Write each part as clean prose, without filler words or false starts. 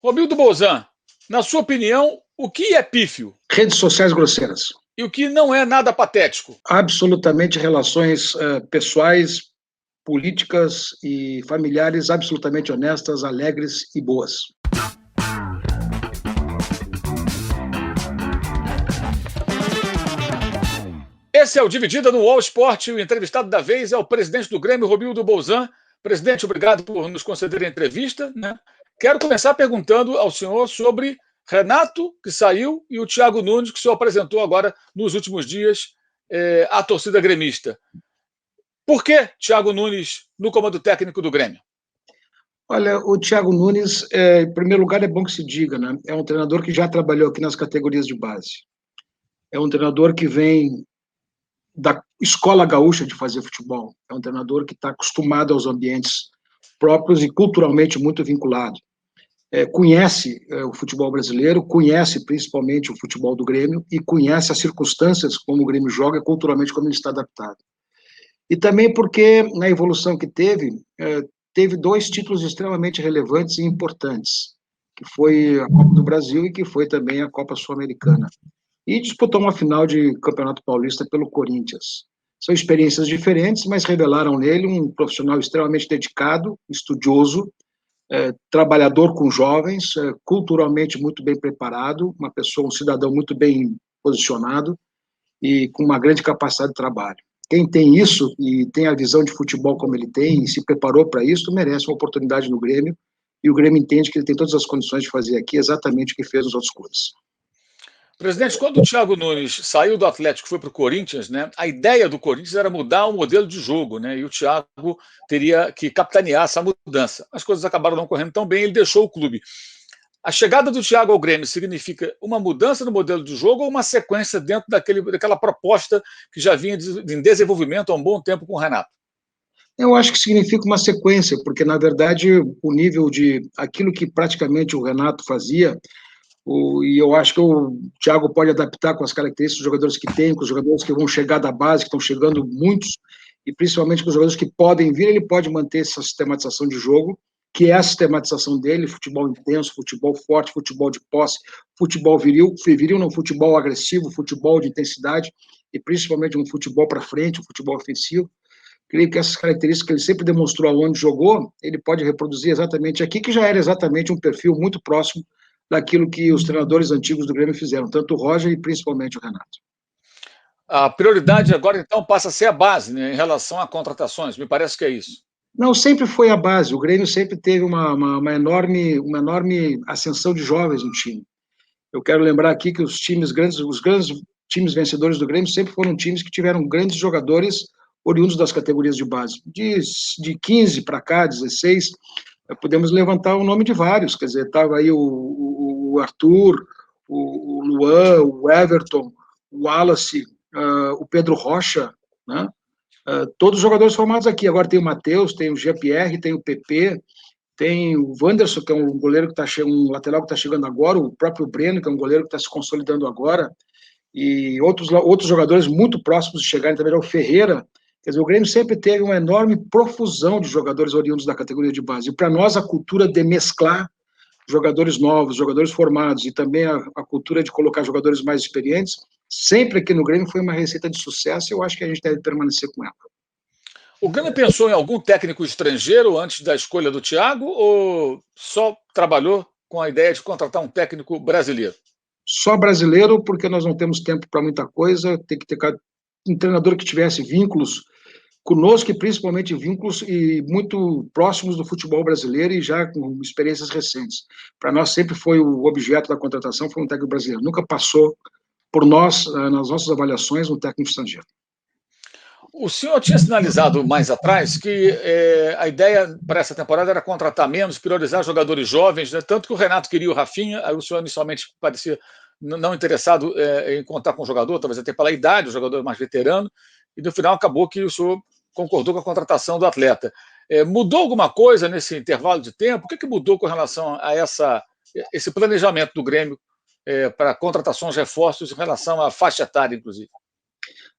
Romildo Bolzan, na sua opinião, o que é pífio? Redes sociais grosseiras. E o que não é nada patético? Absolutamente relações pessoais, políticas e familiares absolutamente honestas, alegres e boas. Esse é o Dividida no All Sport. O entrevistado da vez é o presidente do Grêmio, Romildo Bolzan. Presidente, obrigado por nos conceder a entrevista, né? Quero começar perguntando ao senhor sobre Renato, que saiu, e o Thiago Nunes, que o senhor apresentou agora nos últimos dias à torcida gremista. Por que Thiago Nunes no comando técnico do Grêmio? Olha, o Thiago Nunes, em primeiro lugar, é bom que se diga, né? É um treinador que já trabalhou aqui nas categorias de base. É um treinador que vem da escola gaúcha de fazer futebol. É um treinador que está acostumado aos ambientes próprios e culturalmente muito vinculado. Conhece o futebol brasileiro, conhece principalmente o futebol do Grêmio e conhece as circunstâncias como o Grêmio joga, culturalmente como ele está adaptado. E também porque, na evolução que teve dois títulos extremamente relevantes e importantes, que foi a Copa do Brasil e que foi também a Copa Sul-Americana. E disputou uma final de Campeonato Paulista pelo Corinthians. São experiências diferentes, mas revelaram nele um profissional extremamente dedicado, estudioso, trabalhador com jovens, culturalmente muito bem preparado, uma pessoa, um cidadão muito bem posicionado e com uma grande capacidade de trabalho. Quem tem isso e tem a visão de futebol como ele tem e se preparou para isso, merece uma oportunidade no Grêmio, e o Grêmio entende que ele tem todas as condições de fazer aqui exatamente o que fez nos outros clubes. Presidente, quando o Thiago Nunes saiu do Atlético e foi para o Corinthians, né, a ideia do Corinthians era mudar o modelo de jogo, né, e o Thiago teria que capitanear essa mudança. As coisas acabaram não correndo tão bem, ele deixou o clube. A chegada do Thiago ao Grêmio significa uma mudança no modelo de jogo ou uma sequência dentro daquela proposta que já vinha em desenvolvimento há um bom tempo com o Renato? Eu acho que significa uma sequência, porque, na verdade, o nível de aquilo que praticamente o Renato fazia, e eu acho que o Thiago pode adaptar com as características dos jogadores que tem, com os jogadores que vão chegar da base, que estão chegando muitos, e principalmente com os jogadores que podem vir, ele pode manter essa sistematização de jogo, que é a sistematização dele: futebol intenso, futebol forte, futebol de posse, futebol viril não, futebol agressivo, futebol de intensidade, e principalmente um futebol para frente, um futebol ofensivo. Creio que essas características que ele sempre demonstrou aonde jogou, ele pode reproduzir exatamente aqui, que já era exatamente um perfil muito próximo daquilo que os treinadores antigos do Grêmio fizeram, tanto o Roger e principalmente o Renato. A prioridade agora, então, passa a ser a base, né, em relação a contratações. Me parece que é isso. Não, sempre foi a base. O Grêmio sempre teve uma enorme ascensão de jovens no time. Eu quero lembrar aqui que os grandes times vencedores do Grêmio sempre foram times que tiveram grandes jogadores oriundos das categorias de base. De 15 para cá, 16, podemos levantar o nome de vários. Quer dizer, estava aí o Arthur, o Luan, o Everton, o Wallace, o Pedro Rocha, né? Todos os jogadores formados aqui. Agora tem o Matheus, tem o Jean-Pierre, tem o PP, tem o Wanderson, que é um goleiro que está chegando, um lateral que está chegando agora, o próprio Breno, que é um goleiro que está se consolidando agora, e outros jogadores muito próximos de chegarem também, é o Ferreira. Quer dizer, o Grêmio sempre teve uma enorme profusão de jogadores oriundos da categoria de base. E para nós, a cultura de mesclar jogadores novos, jogadores formados, e também a cultura de colocar jogadores mais experientes, sempre aqui no Grêmio foi uma receita de sucesso, e eu acho que a gente deve permanecer com ela. O Grêmio pensou em algum técnico estrangeiro antes da escolha do Thiago ou só trabalhou com a ideia de contratar um técnico brasileiro? Só brasileiro, porque nós não temos tempo para muita coisa, tem que ter um treinador que tivesse vínculos conosco, e principalmente vínculos e muito próximos do futebol brasileiro e já com experiências recentes. Para nós sempre foi o objeto da contratação, foi um técnico brasileiro. Nunca passou por nós, nas nossas avaliações, um técnico estrangeiro. O senhor tinha sinalizado mais atrás que a ideia para essa temporada era contratar menos, priorizar jogadores jovens, né? Tanto que o Renato queria o Rafinha, aí o senhor inicialmente parecia não interessado em contar com o jogador, talvez até pela idade, o jogador mais veterano, e no final acabou que o senhor concordou com a contratação do atleta. Mudou alguma coisa nesse intervalo de tempo? O que mudou com relação a esse planejamento do Grêmio para contratações, reforços em relação à faixa etária, inclusive?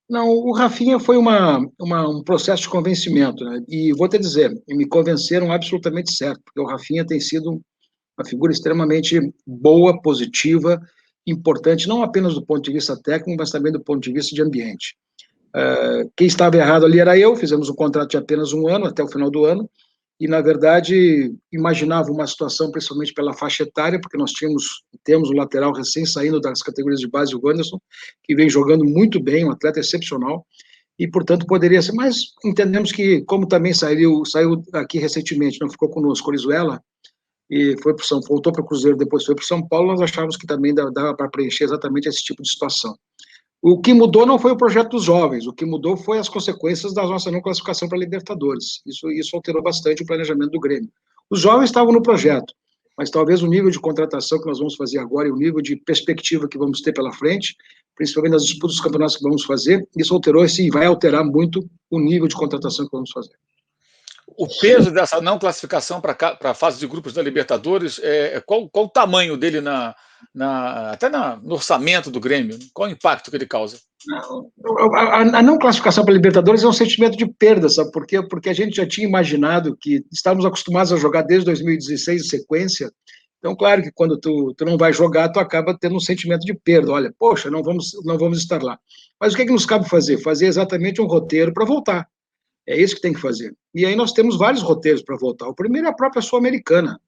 Não, o Rafinha foi um processo de convencimento, né? E vou te dizer, me convenceram absolutamente certo, porque o Rafinha tem sido uma figura extremamente boa, positiva, importante, não apenas do ponto de vista técnico, mas também do ponto de vista de ambiente. Quem estava errado ali era eu, fizemos um contrato de apenas 1 ano, até o final do ano, e, na verdade, imaginava uma situação, principalmente pela faixa etária, porque nós temos um lateral recém saindo das categorias de base, o Wanderson, que vem jogando muito bem, um atleta excepcional, e, portanto, poderia ser, mas entendemos que, como também saiu aqui recentemente, não ficou conosco, Orizuela, e voltou para o Cruzeiro, depois foi para o São Paulo, nós achávamos que também dava para preencher exatamente esse tipo de situação. O que mudou não foi o projeto dos jovens, o que mudou foi as consequências da nossa não classificação para a Libertadores. Isso alterou bastante o planejamento do Grêmio. Os jovens estavam no projeto, mas talvez o nível de contratação que nós vamos fazer agora e o nível de perspectiva que vamos ter pela frente, principalmente nas disputas dos campeonatos que vamos fazer, isso alterou e vai alterar muito o nível de contratação que vamos fazer. O peso dessa não classificação para a fase de grupos da Libertadores, qual o tamanho dele até no orçamento do Grêmio? Qual o impacto que ele causa? A não classificação para a Libertadores é um sentimento de perda, sabe por quê? Porque a gente já tinha imaginado que estávamos acostumados a jogar desde 2016 em sequência. Então, claro que quando tu não vai jogar, tu acaba tendo um sentimento de perda. Olha, poxa, não vamos estar lá. Mas o que nos cabe fazer? Fazer exatamente um roteiro para voltar. É isso que tem que fazer. E aí nós temos vários roteiros para voltar. O primeiro é a própria Sul-Americana.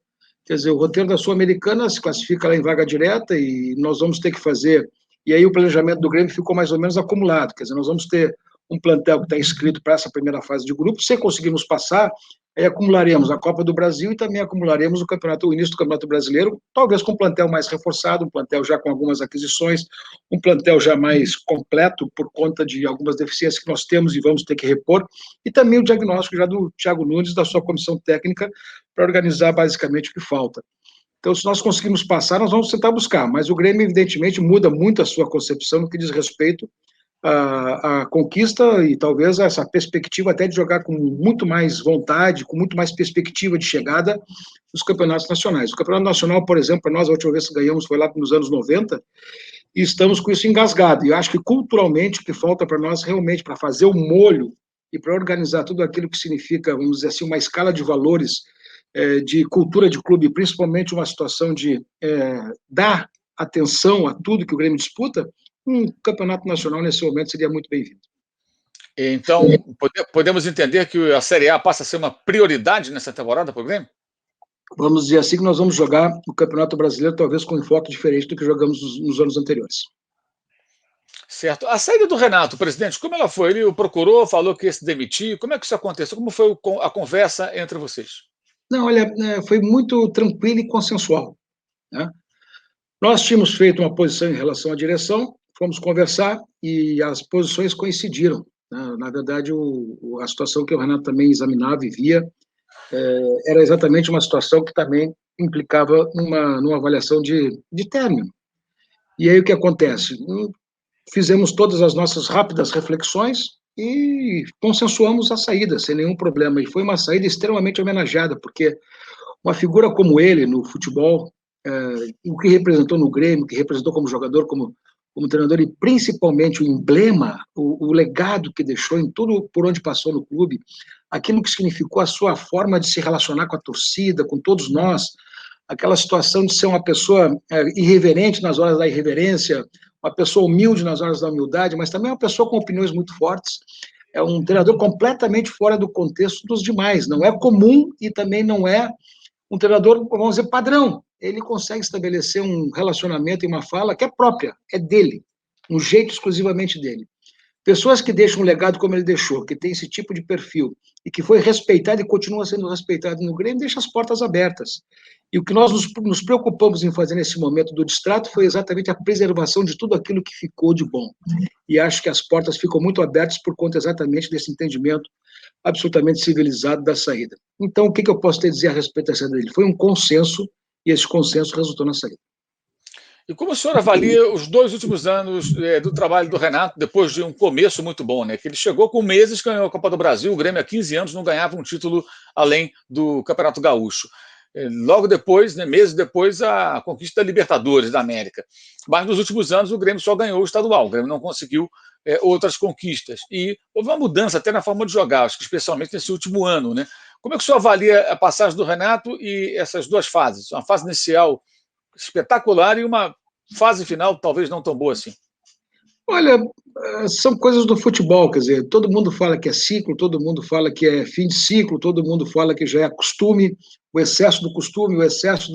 Quer dizer, o roteiro da Sul-Americana se classifica lá em vaga direta e nós vamos ter que fazer. E aí o planejamento do Grêmio ficou mais ou menos acumulado. Quer dizer, nós vamos ter um plantel que está inscrito para essa primeira fase de grupo. Se conseguirmos passar, aí acumularemos a Copa do Brasil e também acumularemos o início do Campeonato Brasileiro, talvez com um plantel mais reforçado, um plantel já com algumas aquisições, um plantel já mais completo por conta de algumas deficiências que nós temos e vamos ter que repor, e também o diagnóstico já do Thiago Nunes, da sua comissão técnica, para organizar basicamente o que falta. Então, se nós conseguirmos passar, nós vamos tentar buscar, mas o Grêmio, evidentemente, muda muito a sua concepção no que diz respeito à conquista e talvez essa perspectiva até de jogar com muito mais vontade, com muito mais perspectiva de chegada nos campeonatos nacionais. O campeonato nacional, por exemplo, para nós, a última vez que ganhamos foi lá nos anos 90, e estamos com isso engasgado. E eu acho que culturalmente o que falta para nós realmente, para fazer o molho e para organizar tudo aquilo que significa, vamos dizer assim, uma escala de valores de cultura de clube, principalmente uma situação de dar atenção a tudo que o Grêmio disputa, um campeonato nacional nesse momento seria muito bem-vindo. Então, podemos entender que a Série A passa a ser uma prioridade nessa temporada para o Grêmio? Vamos dizer assim que nós vamos jogar o Campeonato Brasileiro talvez com um enfoque diferente do que jogamos nos anos anteriores. Certo. A saída do Renato, presidente, como ela foi? Ele o procurou, falou que ia se demitir. Como é que isso aconteceu? Como foi a conversa entre vocês? Não, olha, foi muito tranquilo e consensual, né? Nós tínhamos feito uma posição em relação à direção, fomos conversar e as posições coincidiram, né? Na verdade, a situação que o Renato também examinava e via era exatamente uma situação que também implicava numa avaliação de término. E aí o que acontece? Fizemos todas as nossas rápidas reflexões e consensuamos a saída, sem nenhum problema. E foi uma saída extremamente homenageada, porque uma figura como ele no futebol, o que representou no Grêmio, o que representou como jogador, como treinador, e principalmente o emblema, o legado que deixou em tudo por onde passou no clube, aquilo que significou a sua forma de se relacionar com a torcida, com todos nós, aquela situação de ser uma pessoa irreverente nas horas da irreverência, uma pessoa humilde nas horas da humildade, mas também uma pessoa com opiniões muito fortes. É um treinador completamente fora do contexto dos demais. Não é comum e também não é um treinador, vamos dizer, padrão. Ele consegue estabelecer um relacionamento e uma fala que é própria, é dele, um jeito exclusivamente dele. Pessoas que deixam um legado como ele deixou, que tem esse tipo de perfil, e que foi respeitado e continua sendo respeitado no Grêmio, deixa as portas abertas. E o que nós nos preocupamos em fazer nesse momento do distrato foi exatamente a preservação de tudo aquilo que ficou de bom. E acho que as portas ficam muito abertas por conta exatamente desse entendimento absolutamente civilizado da saída. Então, o que eu posso te dizer a respeito da saída dele? Foi um consenso, e esse consenso resultou na saída. E como o senhor avalia os 2 últimos anos do trabalho do Renato, depois de um começo muito bom, né? Que ele chegou com meses, ganhou a Copa do Brasil, o Grêmio há 15 anos não ganhava um título além do Campeonato Gaúcho. Logo depois, né, meses depois, a conquista da Libertadores da América. Mas nos últimos anos o Grêmio só ganhou o estadual, o Grêmio não conseguiu outras conquistas. E houve uma mudança até na forma de jogar, acho que especialmente nesse último ano, né? Como é que o senhor avalia a passagem do Renato e essas duas fases? Uma fase inicial espetacular e uma fase final talvez não tão boa assim. Olha, são coisas do futebol, quer dizer, todo mundo fala que é ciclo, todo mundo fala que é fim de ciclo, todo mundo fala que já é costume, o excesso do costume, o excesso,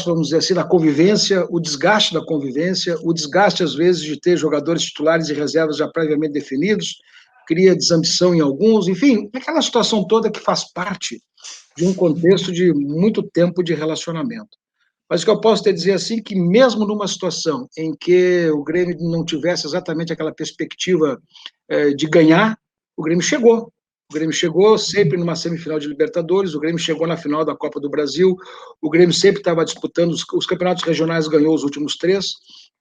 vamos dizer assim, da convivência, o desgaste da convivência, o desgaste, às vezes, de ter jogadores titulares e reservas já previamente definidos, cria desambição em alguns, enfim, aquela situação toda que faz parte de um contexto de muito tempo de relacionamento. Mas o que eu posso te dizer assim, que mesmo numa situação em que o Grêmio não tivesse exatamente aquela perspectiva de ganhar, o Grêmio chegou. O Grêmio chegou sempre numa semifinal de Libertadores, o Grêmio chegou na final da Copa do Brasil, o Grêmio sempre estava disputando os campeonatos regionais, ganhou os últimos 3, o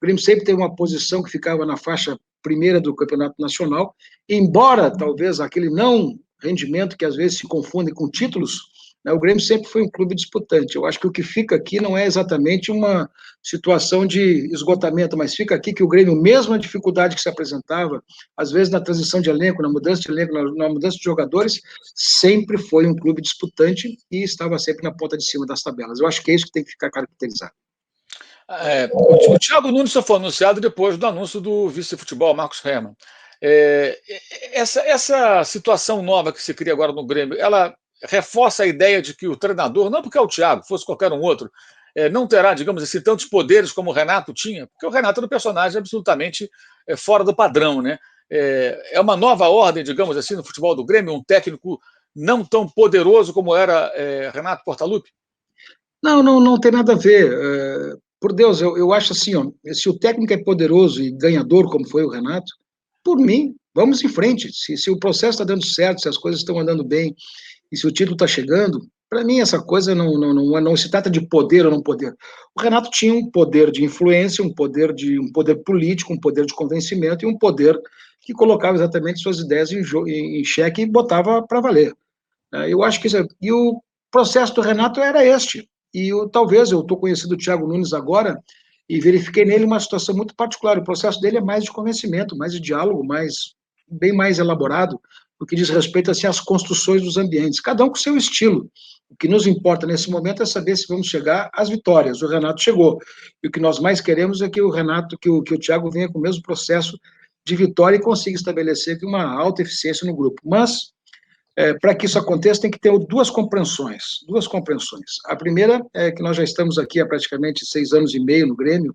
Grêmio sempre teve uma posição que ficava na faixa primeira do Campeonato Nacional, embora talvez aquele não rendimento que às vezes se confunde com títulos, o Grêmio sempre foi um clube disputante. Eu acho que o que fica aqui não é exatamente uma situação de esgotamento, mas fica aqui que o Grêmio, mesmo a dificuldade que se apresentava, às vezes na transição de elenco, na mudança de elenco, na mudança de jogadores, sempre foi um clube disputante e estava sempre na ponta de cima das tabelas. Eu acho que é isso que tem que ficar caracterizado. O Thiago Nunes só foi anunciado depois do anúncio do vice-futebol, Marcos Hermann. Essa situação nova que se cria agora no Grêmio, ela reforça a ideia de que o treinador, não porque é o Thiago, fosse qualquer um outro, não terá, digamos assim, tantos poderes como o Renato tinha, porque o Renato era um personagem absolutamente fora do padrão, né? É uma nova ordem, digamos assim, no futebol do Grêmio, um técnico não tão poderoso como era Renato Portaluppi? Não tem nada a ver. Por Deus, eu acho assim, ó, se o técnico é poderoso e ganhador, como foi o Renato, por mim, vamos em frente. Se o processo está dando certo, se as coisas estão andando bem, e se o título está chegando, para mim essa coisa não se trata de poder ou não poder. O Renato tinha um poder de influência, um poder político, um poder de convencimento e um poder que colocava exatamente suas ideias em xeque e botava para valer. Eu acho que isso e o processo do Renato era este. Talvez eu estou conhecendo o Thiago Nunes agora e verifiquei nele uma situação muito particular. O processo dele é mais de convencimento, mais de diálogo, bem mais elaborado, no que diz respeito assim, às construções dos ambientes, cada um com o seu estilo. O que nos importa nesse momento é saber se vamos chegar às vitórias. O Renato chegou. E o que nós mais queremos é que o Renato, que o Thiago venha com o mesmo processo de vitória e consiga estabelecer uma alta eficiência no grupo. Mas para que isso aconteça, tem que ter duas compreensões. A primeira é que nós já estamos aqui há praticamente 6 anos e meio no Grêmio,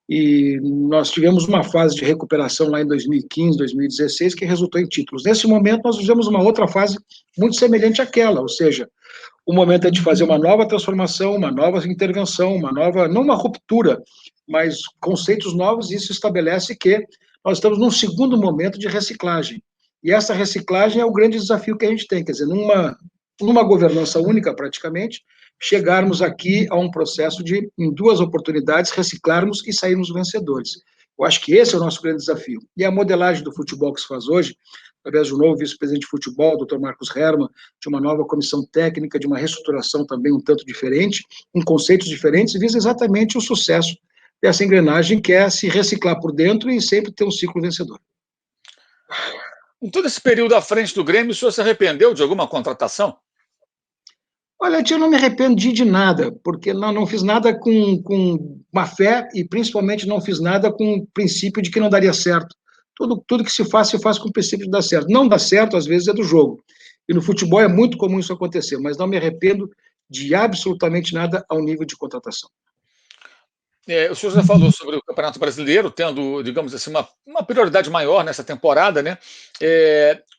e nós tivemos uma fase de recuperação lá em 2015, 2016, que resultou em títulos. Nesse momento, nós vivemos uma outra fase muito semelhante àquela, ou seja, o momento é de fazer uma nova transformação, uma nova intervenção, não uma ruptura, mas conceitos novos, e isso estabelece que nós estamos num segundo momento de reciclagem. E essa reciclagem é o grande desafio que a gente tem, quer dizer, numa governança única, praticamente, chegarmos aqui a um processo de, em 2 oportunidades, reciclarmos e sairmos vencedores. Eu acho que esse é o nosso grande desafio. E a modelagem do futebol que se faz hoje, através do novo vice-presidente de futebol, Dr. Marcos Hermann, de uma nova comissão técnica, de uma reestruturação também um tanto diferente, com conceitos diferentes, visa exatamente o sucesso dessa engrenagem, que é se reciclar por dentro e sempre ter um ciclo vencedor. Em todo esse período à frente do Grêmio, o senhor se arrependeu de alguma contratação? Olha, eu não me arrependi de nada, porque não fiz nada com má fé e principalmente não fiz nada com o princípio de que não daria certo. Tudo que se faz com o princípio de dar certo. Não dá certo, às vezes, é do jogo. E no futebol é muito comum isso acontecer, mas não me arrependo de absolutamente nada ao nível de contratação. O senhor já falou sobre o Campeonato Brasileiro, tendo, digamos assim, uma prioridade maior nessa temporada, né?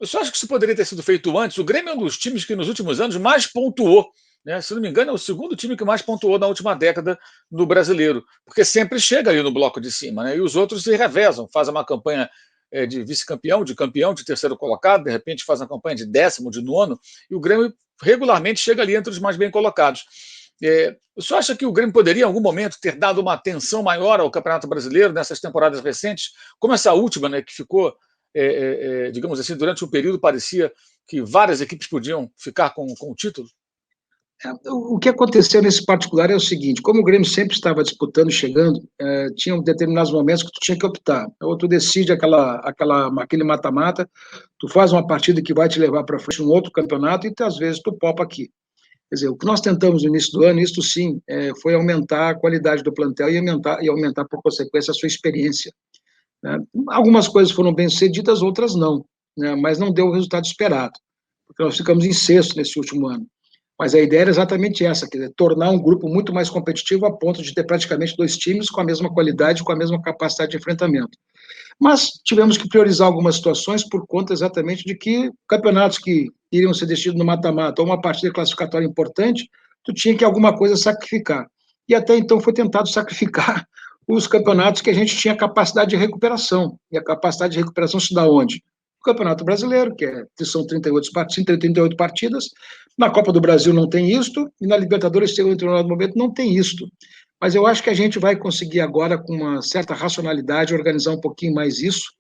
O senhor acha que isso poderia ter sido feito antes? O Grêmio é um dos times que nos últimos anos mais pontuou, né? Se não me engano, é o segundo time que mais pontuou na última década no Brasileiro, porque sempre chega ali no bloco de cima, né? E os outros se revezam, fazem uma campanha de vice-campeão, de campeão, de terceiro colocado, de repente faz uma campanha de 10º, de 9º, e o Grêmio regularmente chega ali entre os mais bem colocados. O senhor acha que o Grêmio poderia, em algum momento, ter dado uma atenção maior ao Campeonato Brasileiro nessas temporadas recentes, como essa última, né, que ficou, digamos assim, durante um período parecia que várias equipes podiam ficar com o título? O que aconteceu nesse particular é o seguinte: como o Grêmio sempre estava disputando, chegando, tinha determinados momentos que tu tinha que optar. Ou tu decide aquele mata-mata, tu faz uma partida que vai te levar para frente num outro campeonato e às vezes tu popa aqui. Quer dizer, o que nós tentamos no início do ano, isto sim, foi aumentar a qualidade do plantel e aumentar por consequência, a sua experiência, né? Algumas coisas foram bem sucedidas, outras não, né? Mas não deu o resultado esperado, porque nós ficamos em sexto nesse último ano. Mas a ideia era exatamente essa, quer dizer, tornar um grupo muito mais competitivo a ponto de ter praticamente dois times com a mesma qualidade, com a mesma capacidade de enfrentamento. Mas tivemos que priorizar algumas situações por conta exatamente de que campeonatos que iriam ser decididos no mata-mata ou uma partida classificatória importante, tu tinha que alguma coisa sacrificar. E até então foi tentado sacrificar os campeonatos que a gente tinha capacidade de recuperação. E a capacidade de recuperação se dá onde? O Campeonato Brasileiro, que são 38 partidas, na Copa do Brasil não tem isto, e na Libertadores, em determinado momento, não tem isto. Mas eu acho que a gente vai conseguir agora, com uma certa racionalidade, organizar um pouquinho mais isso,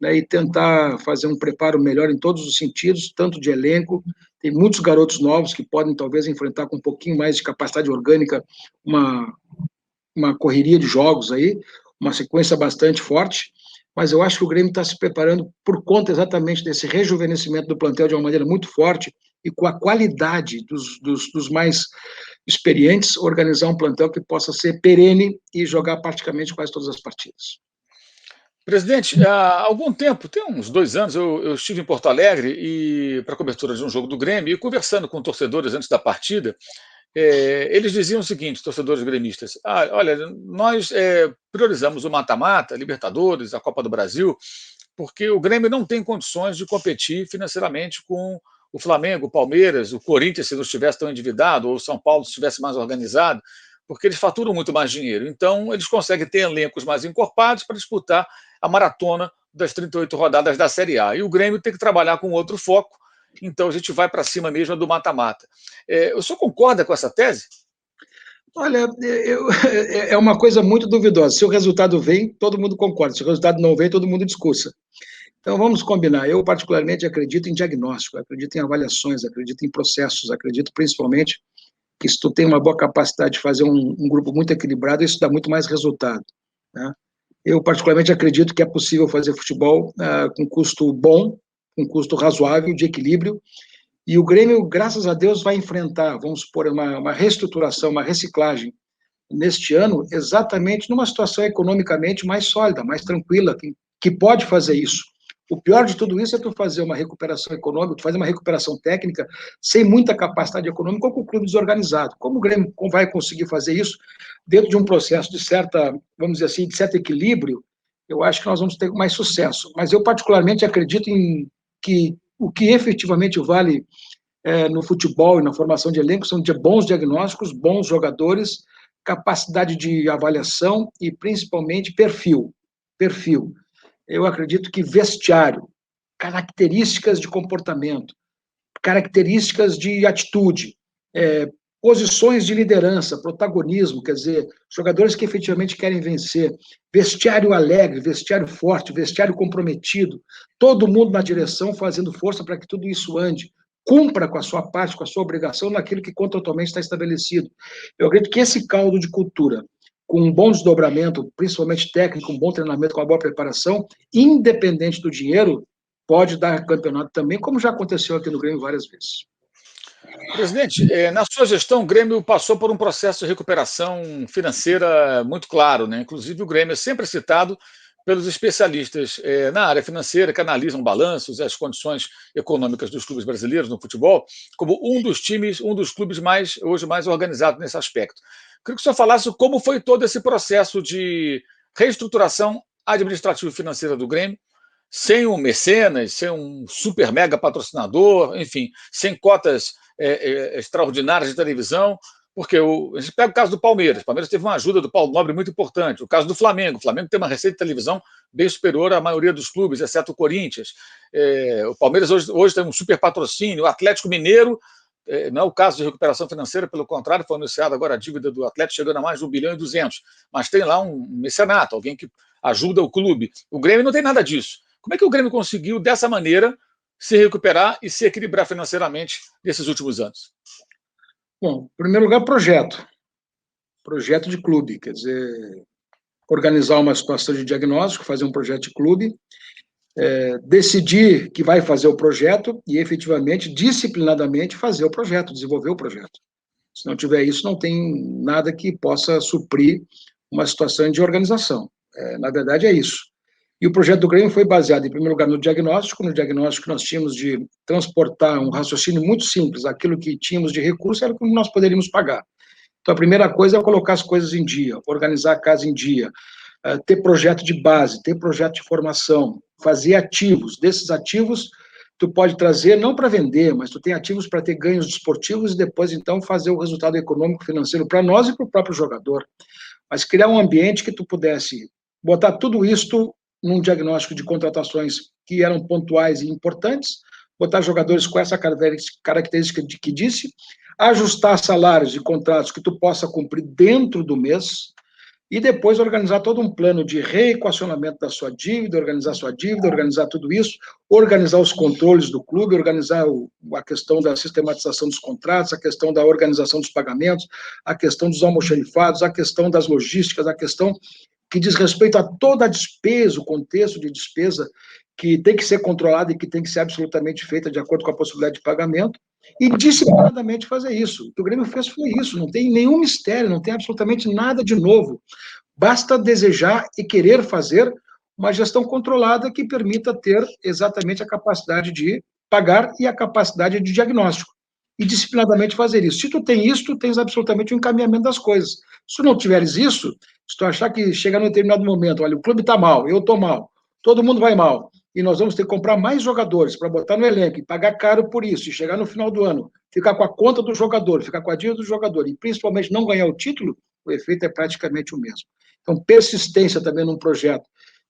né, e tentar fazer um preparo melhor em todos os sentidos, tanto de elenco, tem muitos garotos novos que podem talvez enfrentar com um pouquinho mais de capacidade orgânica uma, uma correria de jogos aí, uma sequência bastante forte, mas eu acho que o Grêmio está se preparando por conta exatamente desse rejuvenescimento do plantel de uma maneira muito forte e com a qualidade dos mais experientes, organizar um plantel que possa ser perene e jogar praticamente quase todas as partidas. Presidente, há algum tempo, tem uns 2 anos, eu estive em Porto Alegre e para cobertura de um jogo do Grêmio e conversando com torcedores antes da partida, eles diziam o seguinte, torcedores gremistas: olha, nós priorizamos o mata-mata, Libertadores, a Copa do Brasil, porque o Grêmio não tem condições de competir financeiramente com o Flamengo, o Palmeiras, o Corinthians, se não estivesse tão endividado, ou o São Paulo, se estivesse mais organizado, porque eles faturam muito mais dinheiro. Então, eles conseguem ter elencos mais encorpados para disputar a maratona das 38 rodadas da Série A. E o Grêmio tem que trabalhar com outro foco, então a gente vai para cima mesmo do mata-mata. O senhor concorda com essa tese? Olha, é uma coisa muito duvidosa. Se o resultado vem, todo mundo concorda. Se o resultado não vem, todo mundo discursa. Então, vamos combinar. Eu, particularmente, acredito em diagnóstico, acredito em avaliações, acredito em processos, acredito principalmente que se tu tem uma boa capacidade de fazer um grupo muito equilibrado, isso dá muito mais resultado, né? Eu, particularmente, acredito que é possível fazer futebol com custo bom, com custo razoável, de equilíbrio, e o Grêmio, graças a Deus, vai enfrentar, vamos supor, uma reestruturação, uma reciclagem neste ano, exatamente numa situação economicamente mais sólida, mais tranquila, que pode fazer isso. O pior de tudo isso é tu fazer uma recuperação econômica, tu fazer uma recuperação técnica sem muita capacidade econômica ou com o clube desorganizado. Como o Grêmio vai conseguir fazer isso dentro de um processo de certa, vamos dizer assim, de certo equilíbrio, eu acho que nós vamos ter mais sucesso. Mas eu particularmente acredito em que o que efetivamente vale no futebol e na formação de elenco são de bons diagnósticos, bons jogadores, capacidade de avaliação e principalmente perfil. Perfil. Eu acredito que vestiário, características de comportamento, características de atitude, posições de liderança, protagonismo, quer dizer, jogadores que efetivamente querem vencer, vestiário alegre, vestiário forte, vestiário comprometido, todo mundo na direção fazendo força para que tudo isso ande, cumpra com a sua parte, com a sua obrigação naquilo que contratualmente está estabelecido. Eu acredito que esse caldo de cultura, com um bom desdobramento, principalmente técnico, um bom treinamento, com uma boa preparação, independente do dinheiro, pode dar campeonato também, como já aconteceu aqui no Grêmio várias vezes. Presidente, na sua gestão, o Grêmio passou por um processo de recuperação financeira muito claro, né? Inclusive, o Grêmio é sempre citado pelos especialistas na área financeira, que analisam balanços e as condições econômicas dos clubes brasileiros no futebol, como um dos times, um dos clubes hoje mais organizados nesse aspecto. Queria que o senhor falasse como foi todo esse processo de reestruturação administrativa e financeira do Grêmio, sem um mecenas, sem um super mega patrocinador, enfim, sem cotas extraordinárias de televisão, porque a gente pega o caso do Palmeiras. O Palmeiras teve uma ajuda do Paulo Nobre muito importante. O caso do Flamengo. O Flamengo tem uma receita de televisão bem superior à maioria dos clubes, exceto o Corinthians. O Palmeiras hoje tem um super patrocínio. O Atlético Mineiro, não é o caso de recuperação financeira, pelo contrário, foi anunciado agora a dívida do Atlético chegando a mais de 1,2 bilhão, mas tem lá um mecenato, alguém que ajuda o clube. O Grêmio não tem nada disso. Como é que o Grêmio conseguiu, dessa maneira, se recuperar e se equilibrar financeiramente nesses últimos anos? Bom, em primeiro lugar, projeto de clube, quer dizer, organizar uma situação de diagnóstico, fazer um projeto de clube, decidir que vai fazer o projeto e, efetivamente, disciplinadamente fazer o projeto, desenvolver o projeto. Se não tiver isso, não tem nada que possa suprir uma situação de organização. Na verdade, é isso. E o projeto do Grêmio foi baseado, em primeiro lugar, no diagnóstico que nós tínhamos de transportar um raciocínio muito simples, aquilo que tínhamos de recurso era como nós poderíamos pagar. Então, a primeira coisa é colocar as coisas em dia, organizar a casa em dia, ter projeto de base, ter projeto de formação, fazer ativos. Desses ativos, tu pode trazer, não para vender, mas tu tem ativos para ter ganhos desportivos e depois, então, fazer o resultado econômico financeiro para nós e para o próprio jogador. Mas criar um ambiente que tu pudesse botar tudo isto num diagnóstico de contratações que eram pontuais e importantes, botar jogadores com essa característica de que disse, ajustar salários e contratos que tu possa cumprir dentro do mês, e depois organizar todo um plano de reequacionamento da sua dívida, organizar tudo isso, organizar os controles do clube, organizar a questão da sistematização dos contratos, a questão da organização dos pagamentos, a questão dos almoxarifados, a questão das logísticas, a questão que diz respeito a toda a despesa, o contexto de despesa que tem que ser controlada e que tem que ser absolutamente feita de acordo com a possibilidade de pagamento, e disciplinadamente fazer isso. O que o Grêmio fez foi isso, não tem nenhum mistério, não tem absolutamente nada de novo. Basta desejar e querer fazer uma gestão controlada que permita ter exatamente a capacidade de pagar e a capacidade de diagnóstico. E disciplinadamente fazer isso. Se tu tem isso, tu tens absolutamente o encaminhamento das coisas. Se tu não tiveres isso, se tu achar que chega num determinado momento, olha, o clube está mal, eu estou mal, todo mundo vai mal, e nós vamos ter que comprar mais jogadores para botar no elenco e pagar caro por isso, e chegar no final do ano, ficar com a conta do jogador, ficar com a dívida do jogador, e principalmente não ganhar o título, o efeito é praticamente o mesmo. Então, persistência também num projeto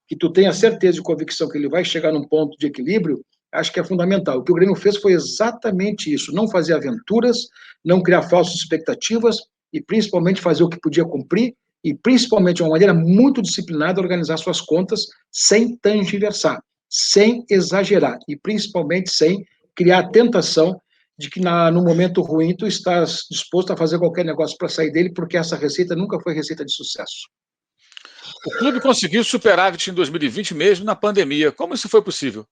que tu tenha certeza e convicção que ele vai chegar num ponto de equilíbrio, acho que é fundamental. O que o Grêmio fez foi exatamente isso, não fazer aventuras, não criar falsas expectativas e principalmente fazer o que podia cumprir e principalmente de uma maneira muito disciplinada organizar suas contas sem tangiversar, sem exagerar e principalmente sem criar a tentação de que no momento ruim tu estás disposto a fazer qualquer negócio para sair dele, porque essa receita nunca foi receita de sucesso. O clube conseguiu superávit em 2020 mesmo na pandemia. Como isso foi possível?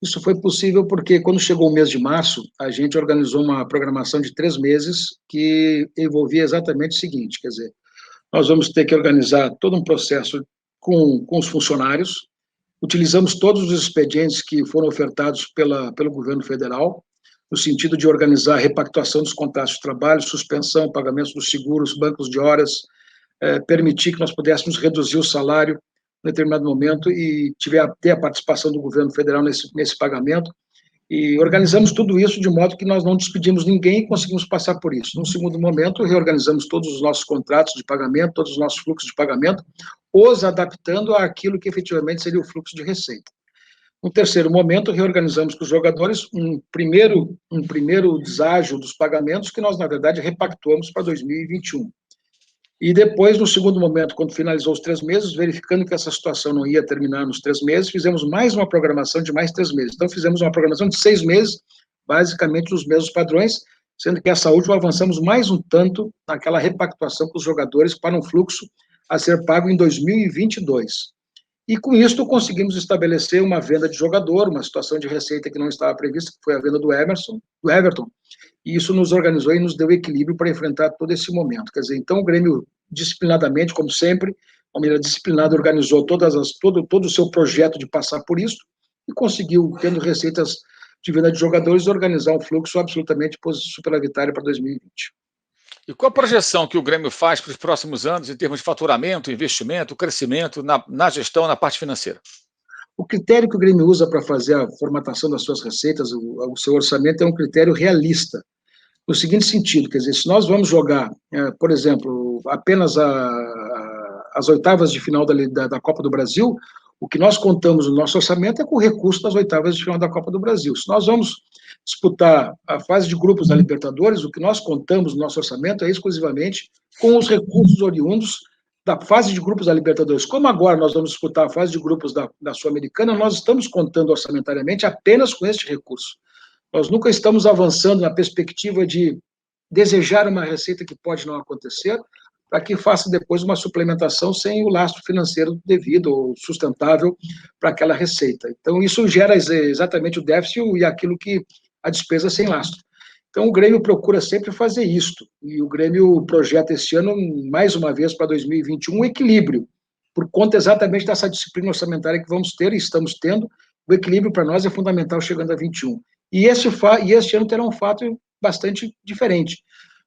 Isso foi possível porque, quando chegou o mês de março, a gente organizou uma programação de 3 meses que envolvia exatamente o seguinte, quer dizer, nós vamos ter que organizar todo um processo com os funcionários, utilizamos todos os expedientes que foram ofertados pelo governo federal, no sentido de organizar a repactuação dos contratos de trabalho, suspensão, pagamento dos seguros, bancos de horas, permitir que nós pudéssemos reduzir o salário em determinado momento e ter a participação do governo federal nesse pagamento. E organizamos tudo isso de modo que nós não despedimos ninguém e conseguimos passar por isso. Num segundo momento, reorganizamos todos os nossos contratos de pagamento, todos os nossos fluxos de pagamento, os adaptando àquilo que efetivamente seria o fluxo de receita. No terceiro momento, reorganizamos com os jogadores um primeiro deságio dos pagamentos que nós, na verdade, repactuamos para 2021. E depois, no segundo momento, quando finalizou os 3 meses, verificando que essa situação não ia terminar nos 3 meses, fizemos mais uma programação de mais 3 meses. Então, fizemos uma programação de 6 meses, basicamente os mesmos padrões, sendo que essa última avançamos mais um tanto naquela repactuação com os jogadores para um fluxo a ser pago em 2022. E com isso conseguimos estabelecer uma venda de jogador, uma situação de receita que não estava prevista, que foi a venda do Everton, e isso nos organizou e nos deu equilíbrio para enfrentar todo esse momento. Quer dizer, então o Grêmio, disciplinadamente, como sempre, de uma maneira disciplinada, organizou todo o seu projeto de passar por isso e conseguiu, tendo receitas de venda de jogadores, organizar um fluxo absolutamente superavitário para 2020. E qual a projeção que o Grêmio faz para os próximos anos em termos de faturamento, investimento, crescimento na gestão, na parte financeira? O critério que o Grêmio usa para fazer a formatação das suas receitas, o seu orçamento, é um critério realista. No seguinte sentido, quer dizer, se nós vamos jogar, por exemplo, apenas as oitavas de final da Copa do Brasil, o que nós contamos no nosso orçamento é com o recurso das oitavas de final da Copa do Brasil. Se nós vamos disputar a fase de grupos da Libertadores, o que nós contamos no nosso orçamento é exclusivamente com os recursos oriundos da fase de grupos da Libertadores. Como agora nós vamos disputar a fase de grupos da Sul-Americana, nós estamos contando orçamentariamente apenas com este recurso. Nós nunca estamos avançando na perspectiva de desejar uma receita que pode não acontecer, para que faça depois uma suplementação sem o lastro financeiro devido ou sustentável para aquela receita. Então, isso gera exatamente o déficit e aquilo que a despesa sem lastro. Então, o Grêmio procura sempre fazer isto, e o Grêmio projeta este ano, mais uma vez, para 2021, um equilíbrio, por conta exatamente dessa disciplina orçamentária que vamos ter e estamos tendo. O equilíbrio para nós é fundamental chegando a 21. E este ano terá um fato bastante diferente.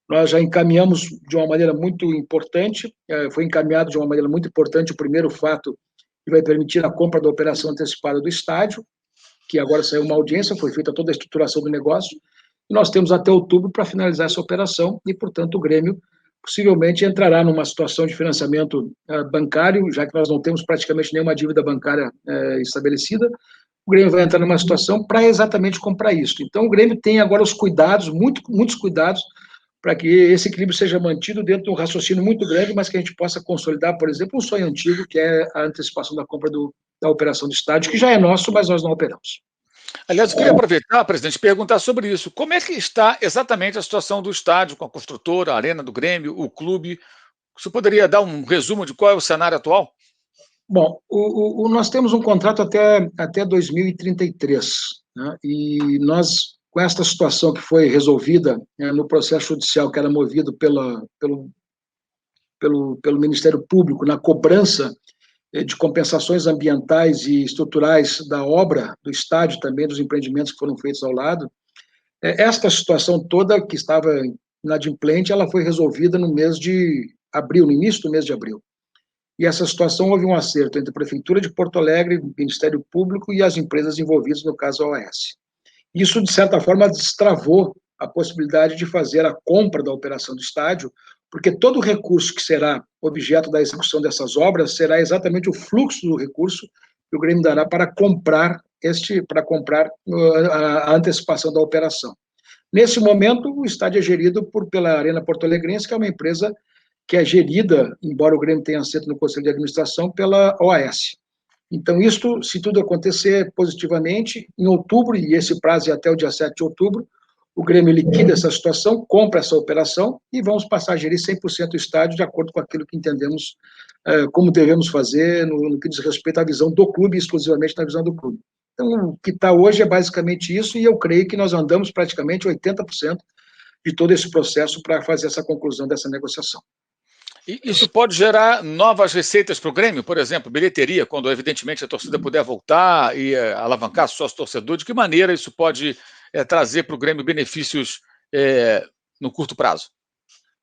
Nós já encaminhamos de uma maneira muito importante, foi encaminhado de uma maneira muito importante o primeiro fato que vai permitir a compra da operação antecipada do estádio, que agora saiu uma audiência, foi feita toda a estruturação do negócio, e nós temos até outubro para finalizar essa operação, e, portanto, o Grêmio possivelmente entrará numa situação de financiamento bancário, já que nós não temos praticamente nenhuma dívida bancária estabelecida. O Grêmio vai entrar numa situação para exatamente comprar isso. Então, o Grêmio tem agora os cuidados, muitos cuidados, para que esse equilíbrio seja mantido dentro de um raciocínio muito grande, mas que a gente possa consolidar, por exemplo, um sonho antigo, que é a antecipação da compra da operação do estádio, que já é nosso, mas nós não operamos. Aliás, eu queria aproveitar, presidente, e perguntar sobre isso. Como é que está exatamente a situação do estádio, com a construtora, a arena do Grêmio, o clube? Você poderia dar um resumo de qual é o cenário atual? Bom, nós temos um contrato até 2033, né? E nós, com esta situação que foi resolvida no processo judicial que era movido pelo Ministério Público na cobrança de compensações ambientais e estruturais da obra, do estádio também, dos empreendimentos que foram feitos ao lado, esta situação toda que estava inadimplente, ela foi resolvida no mês de abril, no início do mês de abril. E essa situação houve um acerto entre a Prefeitura de Porto Alegre, o Ministério Público e as empresas envolvidas, no caso a OAS. Isso, de certa forma, destravou a possibilidade de fazer a compra da operação do estádio, porque todo o recurso que será objeto da execução dessas obras será exatamente o fluxo do recurso que o Grêmio dará para comprar a antecipação da operação. Nesse momento, o estádio é gerido pela Arena Porto Alegrense, que é uma empresa que é gerida, embora o Grêmio tenha assento no Conselho de Administração, pela OAS. Então, isto, se tudo acontecer positivamente, em outubro, e esse prazo é até o dia 7 de outubro, o Grêmio liquida essa situação, compra essa operação e vamos passar a gerir 100% o estádio de acordo com aquilo que entendemos como devemos fazer no que diz respeito à visão do clube, exclusivamente na visão do clube. Então, o que está hoje é basicamente isso, e eu creio que nós andamos praticamente 80% de todo esse processo para fazer essa conclusão dessa negociação. E isso pode gerar novas receitas para o Grêmio, por exemplo, bilheteria, quando evidentemente a torcida puder voltar e alavancar sócio-torcedor, de que maneira isso pode trazer para o Grêmio benefícios no curto prazo?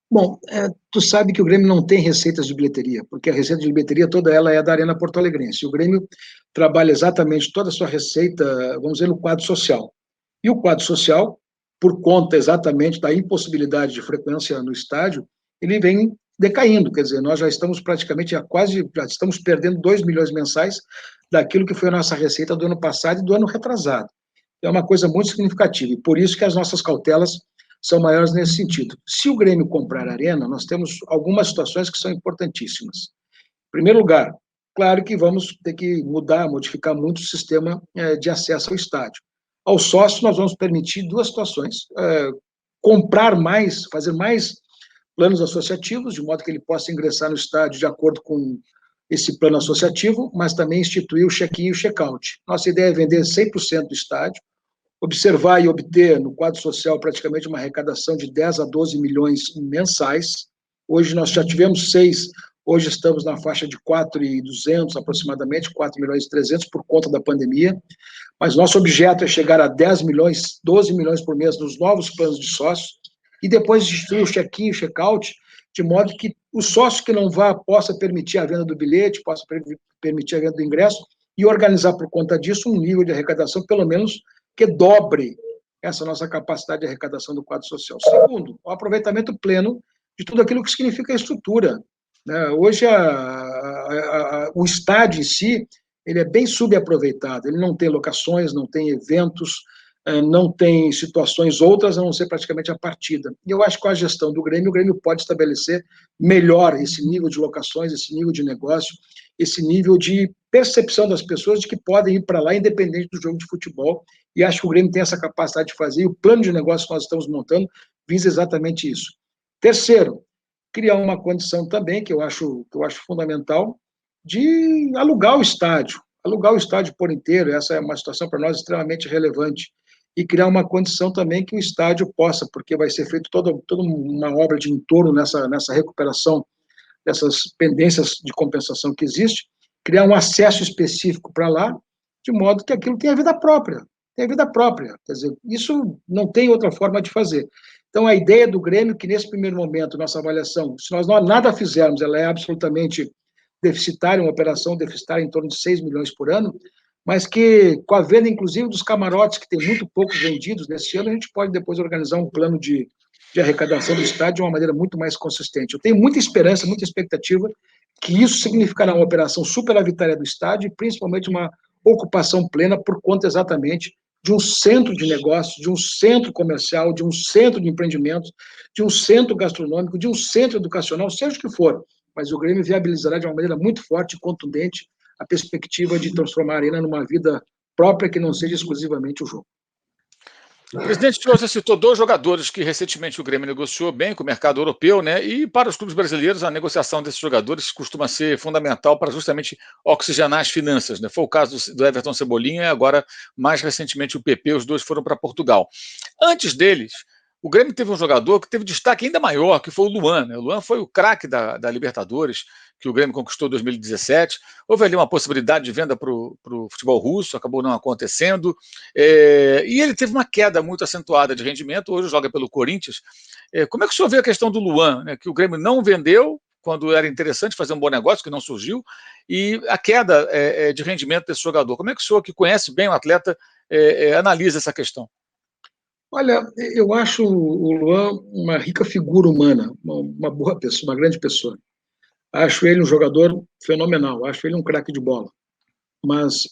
Bom, tu sabe que o Grêmio não tem receitas de bilheteria, porque a receita de bilheteria toda ela é da Arena Porto Alegrense. O Grêmio trabalha exatamente toda a sua receita, vamos dizer, no quadro social. E o quadro social, por conta exatamente da impossibilidade de frequência no estádio, ele vem decaindo, quer dizer, nós já estamos praticamente já estamos perdendo 2 milhões mensais daquilo que foi a nossa receita do ano passado e do ano retrasado. É uma coisa muito significativa, e por isso que as nossas cautelas são maiores nesse sentido. Se o Grêmio comprar a Arena, nós temos algumas situações que são importantíssimas. Em primeiro lugar, claro que vamos ter que modificar muito o sistema de acesso ao estádio. Ao sócio, nós vamos permitir duas situações: comprar mais, fazer mais planos associativos, de modo que ele possa ingressar no estádio de acordo com esse plano associativo, mas também instituir o check-in e o check-out. Nossa ideia é vender 100% do estádio, observar e obter no quadro social praticamente uma arrecadação de 10 a 12 milhões mensais. Hoje nós já tivemos 6, hoje estamos na faixa de 4.200 aproximadamente, 4 milhões e 300 por conta da pandemia, mas nosso objeto é chegar a 10 milhões, 12 milhões por mês nos novos planos de sócios, e depois distribuir o check-in e o check-out, de modo que o sócio que não vá possa permitir a venda do bilhete, possa permitir a venda do ingresso, e organizar por conta disso um nível de arrecadação, pelo menos, que dobre essa nossa capacidade de arrecadação do quadro social. Segundo, o aproveitamento pleno de tudo aquilo que significa a estrutura. Hoje, o estádio em si, ele é bem subaproveitado, ele não tem locações, não tem eventos, não tem situações outras, a não ser praticamente a partida. E eu acho que com a gestão do Grêmio, o Grêmio pode estabelecer melhor esse nível de locações, esse nível de negócio, esse nível de percepção das pessoas de que podem ir para lá independente do jogo de futebol, e acho que o Grêmio tem essa capacidade de fazer, e o plano de negócio que nós estamos montando visa exatamente isso. Terceiro, criar uma condição também, que eu acho fundamental, de alugar o estádio por inteiro. Essa é uma situação para nós extremamente relevante, e criar uma condição também que o estádio possa, porque vai ser feita toda uma obra de entorno nessa recuperação dessas pendências de compensação que existe, criar um acesso específico para lá, de modo que aquilo tenha vida própria. Quer dizer, isso não tem outra forma de fazer. Então, a ideia do Grêmio, que nesse primeiro momento, nossa avaliação, se nós nada fizermos, ela é absolutamente deficitária, uma operação deficitária em torno de 6 milhões por ano, mas que, com a venda, inclusive, dos camarotes, que tem muito poucos vendidos nesse ano, a gente pode depois organizar um plano de arrecadação do estádio de uma maneira muito mais consistente. Eu tenho muita esperança, muita expectativa que isso significará uma operação superavitária do estádio e, principalmente, uma ocupação plena por conta exatamente de um centro de negócios, de um centro comercial, de um centro de empreendimentos, de um centro gastronômico, de um centro educacional, seja o que for, mas o Grêmio viabilizará de uma maneira muito forte e contundente a perspectiva de transformar a Arena numa vida própria que não seja exclusivamente o jogo. O presidente você citou 2 jogadores que recentemente o Grêmio negociou bem com o mercado europeu, né? E para os clubes brasileiros, a negociação desses jogadores costuma ser fundamental para justamente oxigenar as finanças, né? Foi o caso do Everton Cebolinha e agora, mais recentemente, o PP, os 2 foram para Portugal. Antes deles, o Grêmio teve um jogador que teve destaque ainda maior, que foi o Luan, né? O Luan foi o craque da Libertadores, que o Grêmio conquistou em 2017. Houve ali uma possibilidade de venda para o futebol russo, acabou não acontecendo. E ele teve uma queda muito acentuada de rendimento, hoje joga pelo Corinthians. Como é que o senhor vê a questão do Luan, né, que o Grêmio não vendeu quando era interessante fazer um bom negócio, que não surgiu, e a queda de rendimento desse jogador? Como é que o senhor, que conhece bem o atleta, analisa essa questão? Olha, eu acho o Luan uma rica figura humana, uma boa pessoa, uma grande pessoa. Acho ele um jogador fenomenal, acho ele um craque de bola. Mas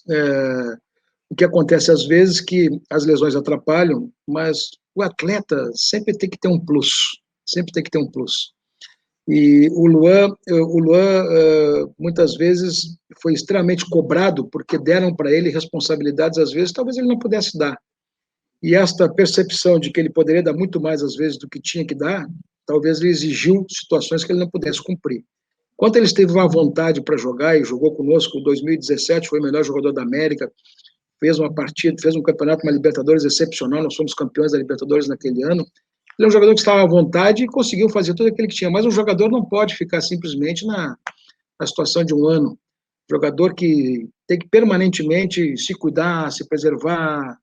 o que acontece às vezes é que as lesões atrapalham, mas o atleta sempre tem que ter um plus, sempre tem que ter um plus. E o Luan muitas vezes foi extremamente cobrado porque deram para ele responsabilidades, às vezes, talvez ele não pudesse dar. E esta percepção de que ele poderia dar muito mais, às vezes, do que tinha que dar, talvez ele exigiu situações que ele não pudesse cumprir. Quando ele esteve à vontade para jogar e jogou conosco em 2017, foi o melhor jogador da América, fez uma partida, fez um campeonato, uma Libertadores excepcional, nós fomos campeões da Libertadores naquele ano. Ele é um jogador que estava à vontade e conseguiu fazer tudo aquilo que tinha, mas um jogador não pode ficar simplesmente na situação de um ano. Jogador que tem que permanentemente se cuidar, se preservar,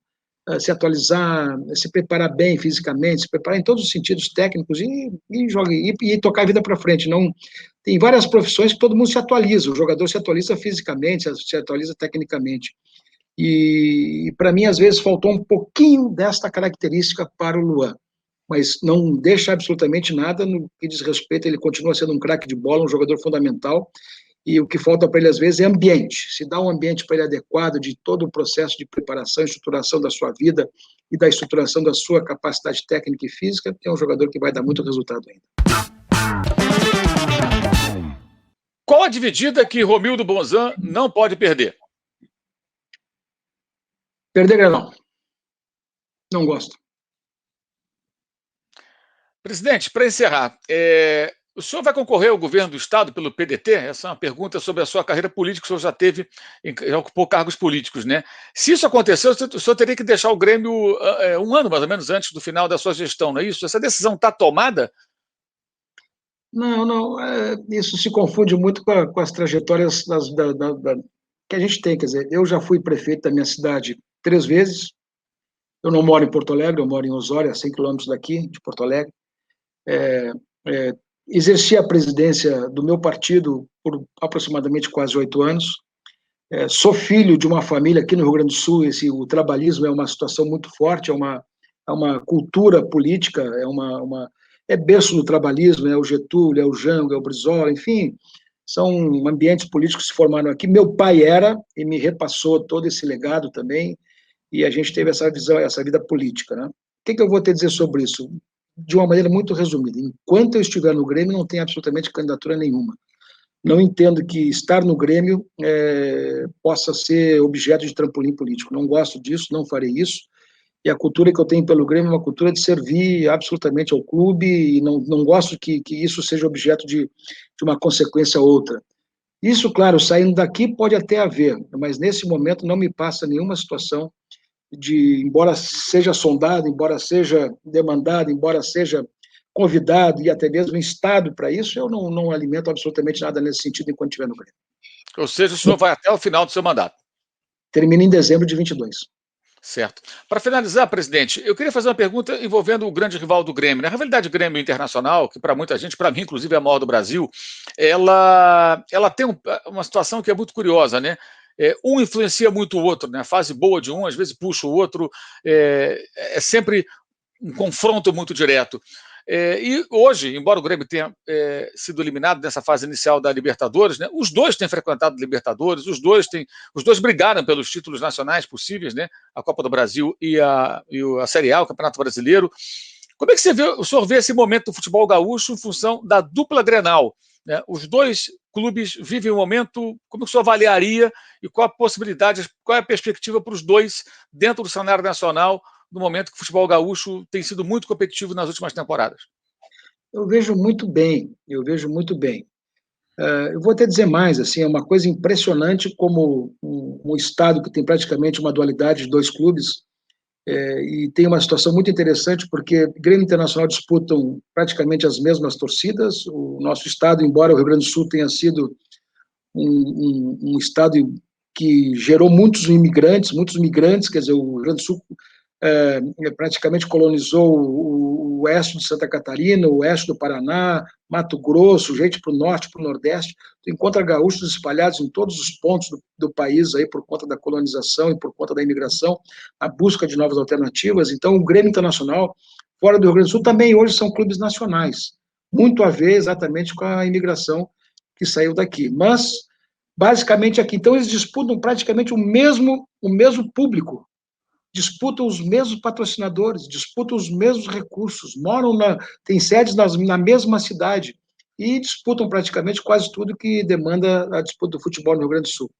se atualizar, se preparar bem fisicamente, se preparar em todos os sentidos técnicos e tocar a vida para frente. Não, tem várias profissões que todo mundo se atualiza, o jogador se atualiza fisicamente, se atualiza tecnicamente. E para mim, às vezes, faltou um pouquinho desta característica para o Luan, mas não deixa absolutamente nada no que diz respeito, ele continua sendo um craque de bola, um jogador fundamental, e o que falta para ele, às vezes, é ambiente. Se dá um ambiente para ele adequado de todo o processo de preparação, estruturação da sua vida e da estruturação da sua capacidade técnica e física, é um jogador que vai dar muito resultado ainda. Qual a dividida que Romildo Bolzan não pode perder? Perder Grenal. Não gosto. Presidente, para encerrar, o senhor vai concorrer ao governo do Estado pelo PDT? Essa é uma pergunta sobre a sua carreira política, o senhor já ocupou cargos políticos, né? Se isso acontecer, o senhor teria que deixar o Grêmio um ano, mais ou menos, antes do final da sua gestão, não é isso? Essa decisão está tomada? Não, isso se confunde muito com as trajetórias que a gente tem, quer dizer, eu já fui prefeito da minha cidade 3 vezes, eu não moro em Porto Alegre, eu moro em Osório, a 100 quilômetros daqui, de Porto Alegre, exerci a presidência do meu partido por aproximadamente quase 8 anos, sou filho de uma família aqui no Rio Grande do Sul, o trabalhismo é uma situação muito forte, é uma cultura política, é berço do trabalhismo, é o Getúlio, é o Jango, é o Brizola, enfim, são ambientes políticos que se formaram aqui. Meu pai era, e me repassou todo esse legado também, e a gente teve essa visão, essa vida política, né? O que eu vou te dizer sobre isso? De uma maneira muito resumida, enquanto eu estiver no Grêmio, não tem absolutamente candidatura nenhuma. Não entendo que estar no Grêmio possa ser objeto de trampolim político. Não gosto disso, não farei isso. e a cultura que eu tenho pelo Grêmio é uma cultura de servir absolutamente ao clube, e não gosto que isso seja objeto de uma consequência ou outra. Isso, claro, saindo daqui pode até haver, mas nesse momento não me passa nenhuma situação embora seja sondado, embora seja demandado, embora seja convidado e até mesmo instado para isso, eu não alimento absolutamente nada nesse sentido enquanto estiver no Grêmio. Ou seja, o senhor vai até o final do seu mandato. Termina em dezembro de 22. Certo. Para finalizar, presidente, eu queria fazer uma pergunta envolvendo o grande rival do Grêmio. Na realidade, o Grêmio Internacional, que para muita gente, para mim, inclusive, é a maior do Brasil, ela tem uma situação que é muito curiosa, né? Um influencia muito o outro, né? A fase boa de um, às vezes, puxa o outro. É sempre um confronto muito direto. E hoje, embora o Grêmio tenha sido eliminado nessa fase inicial da Libertadores, né, os dois têm frequentado a Libertadores, os dois brigaram pelos títulos nacionais possíveis, né, a Copa do Brasil e a Série A, o Campeonato Brasileiro. Como é que o senhor vê esse momento do futebol gaúcho em função da dupla Grenal? Né? Os dois clubes vivem um momento, como o senhor avaliaria e qual a possibilidade, qual é a perspectiva para os dois dentro do cenário nacional, no momento que o futebol gaúcho tem sido muito competitivo nas últimas temporadas? Eu vejo muito bem, eu vejo muito bem. Eu vou até dizer mais, assim, é uma coisa impressionante como um estado que tem praticamente uma dualidade de dois clubes, e tem uma situação muito interessante, porque Grêmio e Internacional disputam praticamente as mesmas torcidas. O nosso estado, embora o Rio Grande do Sul tenha sido um estado que gerou muitos migrantes, quer dizer, o Rio Grande do Sul praticamente colonizou o oeste de Santa Catarina, o oeste do Paraná, Mato Grosso, gente para o norte, para o nordeste. Tu encontra gaúchos espalhados em todos os pontos do país aí por conta da colonização e por conta da imigração, a busca de novas alternativas. Então, o Grêmio Internacional, fora do Rio Grande do Sul, também hoje são clubes nacionais, muito a ver exatamente com a imigração que saiu daqui. Mas, basicamente, aqui, então, eles disputam praticamente o mesmo público, disputam os mesmos patrocinadores, disputam os mesmos recursos, têm sedes na mesma cidade e disputam praticamente quase tudo que demanda a disputa do futebol no Rio Grande do Sul.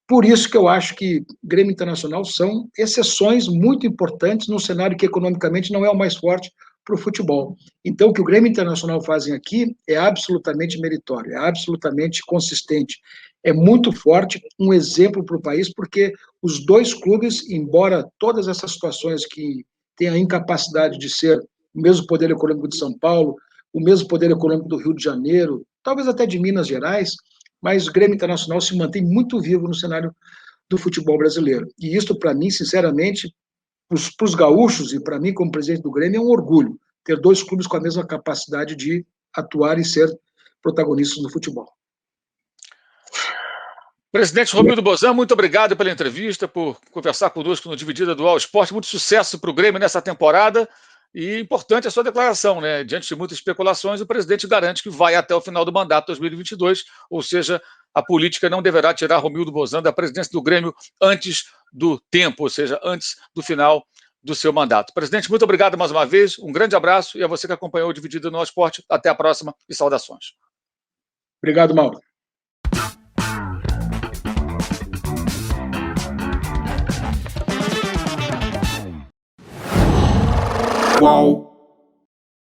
Por isso que eu acho que Grêmio Internacional são exceções muito importantes num cenário que economicamente não é o mais forte para o futebol. Então, o que o Grêmio Internacional fazem aqui é absolutamente meritório, é absolutamente consistente, é muito forte, um exemplo para o país, porque os dois clubes, embora todas essas situações que têm a incapacidade de ser o mesmo poder econômico de São Paulo, o mesmo poder econômico do Rio de Janeiro, talvez até de Minas Gerais, mas o Grêmio Internacional se mantém muito vivo no cenário do futebol brasileiro. E isso, para mim, sinceramente, para os gaúchos e para mim, como presidente do Grêmio, é um orgulho ter dois clubes com a mesma capacidade de atuar e ser protagonistas do futebol. Presidente Romildo Bozan, muito obrigado pela entrevista, por conversar conosco no Dividida do All Sport. Muito sucesso para o Grêmio nessa temporada. E importante a sua declaração, né? Diante de muitas especulações, o presidente garante que vai até o final do mandato 2022, ou seja, a política não deverá tirar Romildo Bozan da presidência do Grêmio antes do tempo, ou seja, antes do final do seu mandato. Presidente, muito obrigado mais uma vez, um grande abraço e a você que acompanhou o Dividida no All Sport. Até a próxima e saudações. Obrigado, Mauro. Qual?